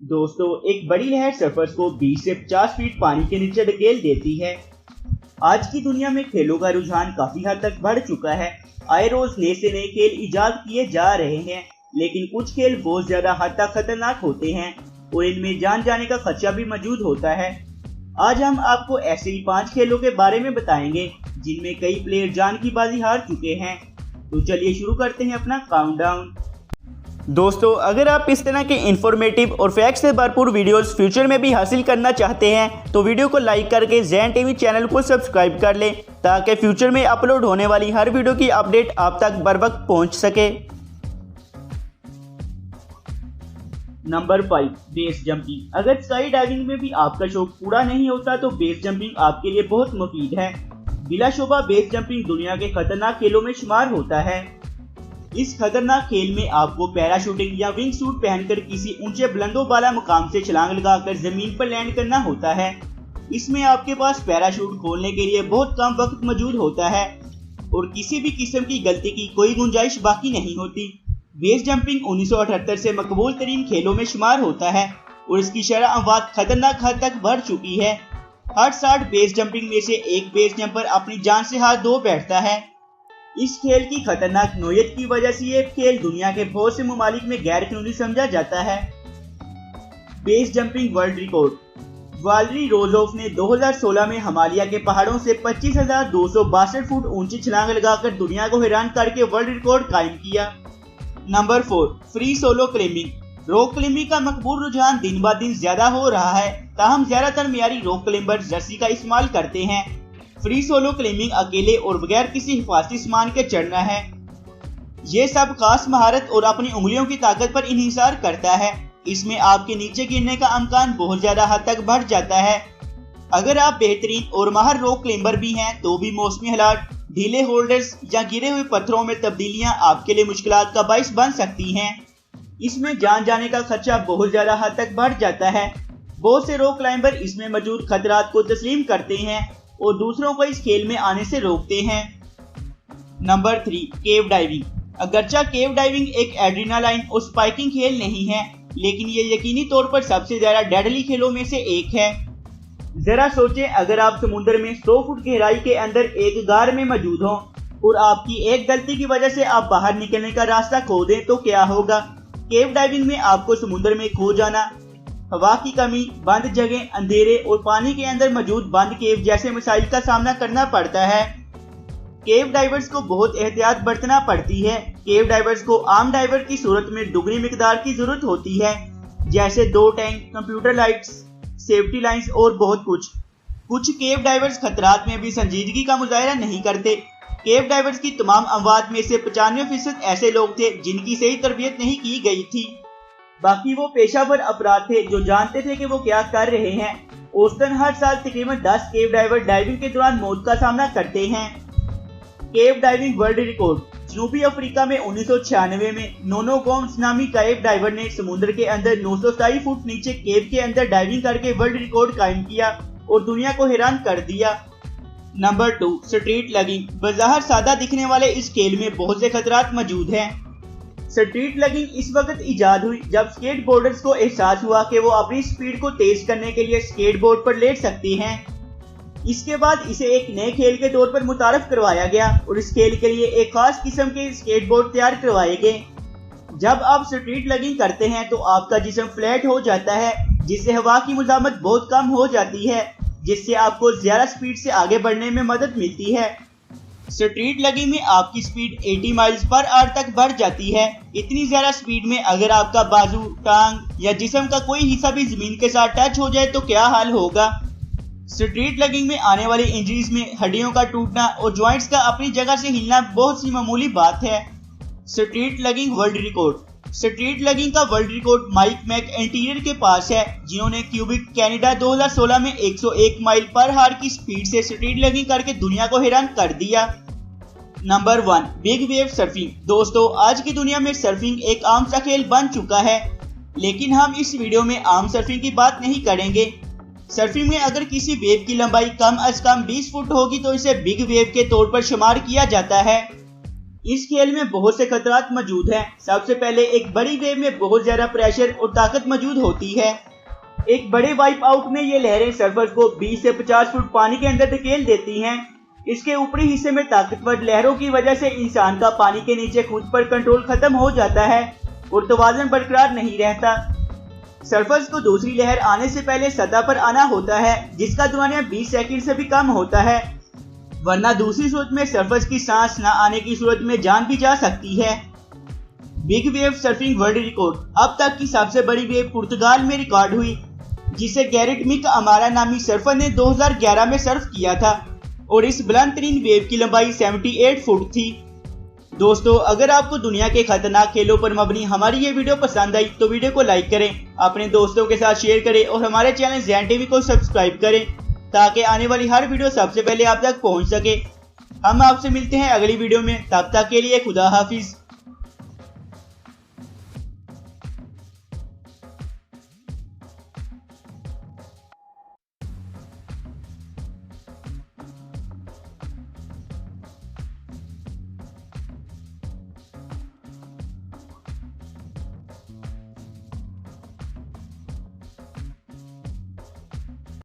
दोस्तों, एक बड़ी लहर सर्फर्स को 20 से 50 फीट पानी के नीचे धकेल देती है। आज की दुनिया में खेलों का रुझान काफी हद तक बढ़ चुका है। आए रोज नए से नए खेल इजाद किए जा रहे हैं, लेकिन कुछ खेल बहुत ज्यादा हद तक खतरनाक होते हैं और इनमें जान जाने का खदशा भी मौजूद होता है। आज हम आपको ऐसे ही 5 खेलों के बारे में बताएंगे जिनमें कई प्लेयर जान की बाजी हार चुके हैं। तो चलिए शुरू करते हैं अपना काउंटडाउन। दोस्तों, अगर आप इस तरह के इंफॉर्मेटिव और फैक्ट से भरपूर वीडियोस फ्यूचर में भी हासिल करना चाहते हैं तो वीडियो को लाइक करके ज़ैन टीवी चैनल को सब्सक्राइब कर लें ताकि फ्यूचर में अपलोड होने वाली हर वीडियो की अपडेट आप तक बर वक्त पहुँच सके। Number 5, base jumping. अगर स्काई डाइविंग में भी आपका शौक पूरा नहीं होता तो बेस जंपिंग आपके लिए बहुत मुफीद है। बिलाशुबा बेस जंपिंग दुनिया के खतरनाक खेलों में शुमार होता है। इस खतरनाक खेल में आपको पैराशूटिंग या विंग सूट पहनकर किसी ऊंचे बुलंदों वाला मुकाम से छलांग लगाकर जमीन पर लैंड करना होता है। इसमें आपके पास पैराशूट खोलने के लिए बहुत कम वक्त मौजूद होता है और किसी भी किस्म की गलती की कोई गुंजाइश बाकी नहीं होती। बेस जंपिंग 1978 से मकबूल तरीन खेलों में शुमार होता है और इसकी शरह अमवात खतरनाक हद तक बढ़ चुकी है। हर 60 बेस जंपिंग में से एक बेस जंपर अपनी जान से हाथ धो बैठता है। इस खेल की खतरनाक नोयत की वजह से ये खेल दुनिया के बहुत से ममालिक में गैर कानूनी समझा जाता है। Base jumping world record. Valery Rozov ने 2016 में हिमालय के पहाड़ों से 25,262 फुट ऊंची छलांग लगाकर दुनिया को हैरान करके वर्ल्ड रिकॉर्ड कायम किया। Number 4, free solo climbing. Rock climbing का मकबूल रुझान दिन ब दिन ज्यादा हो रहा है, ताहम ज्यादातर मियारी रॉक क्लाइंबर रस्सी का इस्तेमाल करते हैं। फ्री सोलो क्लाइंबिंग अकेले और बगैर किसी हिफाजती सामान के चढ़ना है। ये सब खास महारत और अपनी उंगलियों की ताकत पर इन्हिसार करता है। इसमें आपके नीचे गिरने का अमकान बहुत ज्यादा हद तक बढ़ जाता है। अगर आप बेहतरीन और माहिर रॉक क्लाइंबर भी हैं तो भी मौसमी हालात, ढीले होल्डर्स या गिरे हुए पत्थरों में तब्दीलियां आपके लिए मुश्किलात का बाइस बन सकती हैं। इसमें जान जाने का खर्चा बहुत ज्यादा हद तक बढ़ जाता है। बहुत से रॉक क्लाइंबर इसमें मौजूद खतरात को तस्लीम करते हैं और दूसरों को इस खेल में आने से रोकते हैं। नंबर 3, केव डाइविंग। अगरचा केव डाइविंग एक एड्रेनालाइन और स्पाइकिंग खेल नहीं है, लेकिन ये यकीनी तौर पर सबसे ज्यादा डेडली खेलों में से एक है। जरा सोचें, अगर आप समुद्र में 100 फुट गहराई के अंदर एक गार में मौजूद हों और आपकी एक गलती की वजह से आप बाहर निकलने का रास्ता खो दें तो क्या होगा। केव डाइविंग में आपको समुद्र में खो जाना, हवा की कमी, बंद जगह, अंधेरे और पानी के अंदर मौजूद बंद केव जैसे मसाइल का सामना करना पड़ता है। केव डाइवर्स को बहुत एहतियात बरतना पड़ती है। केव डाइवर्स को आम डाइवर की सूरत में दुगनी मिकदार की जरूरत होती है, जैसे 2 tank, computer lights, safety lines और बहुत कुछ। कुछ केव डाइवर्स खतरात में भी संजीदगी का मुजाहरा नहीं करते। केव डाइवर्स की तमाम अमवात में से 95% ऐसे लोग थे जिनकी सही तरबियत नहीं की गई थी। बाकी वो पेशावर अफराद थे जो जानते थे कि वो क्या कर रहे हैं। औसतन हर साल तकरीबन 10 केव डाइवर डाइविंग के दौरान मौत का सामना करते हैं। केव डाइविंग वर्ल्ड रिकॉर्ड। जनूबी अफ्रीका में 1996 में नोनो गोम्स नामी केव डाइवर ने समुद्र के अंदर 927 फुट नीचे केव के अंदर डाइविंग करके वर्ल्ड रिकॉर्ड कायम किया और दुनिया को हैरान कर दिया। Number 2, street luging. बज़ाहिर सादा दिखने वाले इस खेल में बहुत से खतरात मौजूद हैं। स्ट्रीट लगिंग इस वक्त इजाद हुई जब स्केट बोर्डर्स को एहसास हुआ कि वो अपनी स्पीड को तेज करने के लिए स्केट बोर्ड पर लेट सकते हैं। इसके बाद इसे एक नए खेल के तौर पर मुतारफ करवाया गया और इस खेल के लिए एक खास किस्म के स्केट बोर्ड तैयार करवाए गए। जब आप स्ट्रीट लगिंग करते हैं तो आपका जिस्म फ्लैट हो जाता है, जिससे हवा की मुजामत बहुत कम हो जाती है, जिससे आपको ज्यादा स्पीड से आगे बढ़ने में मदद मिलती है। स्ट्रीट लगिंग में आपकी स्पीड 80 माइल्स पर आवर तक बढ़ जाती है। इतनी ज्यादा स्पीड में अगर आपका बाजू, टांग या जिस्म का कोई हिस्सा भी जमीन के साथ टच हो जाए तो क्या हाल होगा। स्ट्रीट लगिंग में आने वाली इंजरीज में हड्डियों का टूटना और जॉइंट्स का अपनी जगह से हिलना बहुत सी मामूली बात है। Street luging world record. Street luging का world record Mike Mac Anterior के पास है, जिन्होंने क्यूबिक कैनेडा 2016 में 101 माइल पर आवर की स्पीड से स्ट्रीट लगिंग करके दुनिया को हैरान कर दिया। Number 1, big wave surfing. दोस्तों, आज की दुनिया में सर्फिंग एक आम सा खेल बन चुका है, लेकिन हम इस वीडियो में आम सर्फिंग की बात नहीं करेंगे। सर्फिंग में अगर किसी वेव की लंबाई कम अज कम 20 फुट होगी तो इसे बिग वेव के तौर पर शुमार किया जाता है। इस खेल में बहुत से खतरात मौजूद हैं। सबसे पहले एक बड़ी वेव में बहुत ज्यादा प्रेशर और ताकत मौजूद होती है। एक बड़े वाइप आउट में ये लहरें सर्फर्स को 20 से 50 फुट पानी के अंदर धकेल देती हैं। इसके ऊपरी हिस्से में ताकतवर लहरों की वजह से इंसान का पानी के नीचे खुद पर कंट्रोल खत्म हो जाता है और तवाज़ुन बरकरार नहीं रहता। सर्फर्स को दूसरी लहर आने से पहले सतह पर आना होता है, जिसका दौरानिया 20 सेकंड से भी कम होता है, वरना दूसरी सूरत में सर्फर्स की सांस न आने की सूरत में जान भी जा सकती है। Big wave surfing world record. अब तक की सबसे बड़ी वेव पुर्तगाल में रिकॉर्ड हुई, जिसे गैरेट मिक अमारा नामी सर्फर ने 2011 में सर्फ किया था और इस बुलंद तरीन वेव की लंबाई 78 फुट थी। दोस्तों, अगर आपको दुनिया के खतरनाक खेलों पर मबनी हमारी ये वीडियो पसंद आई तो वीडियो को लाइक करें, अपने दोस्तों के साथ शेयर करें और हमारे चैनल ज़ैन टीवी को सब्सक्राइब करें ताकि आने वाली हर वीडियो सबसे पहले आप तक पहुंच सके। हम आपसे मिलते हैं अगली वीडियो में, तब तक के लिए खुदा हाफिज।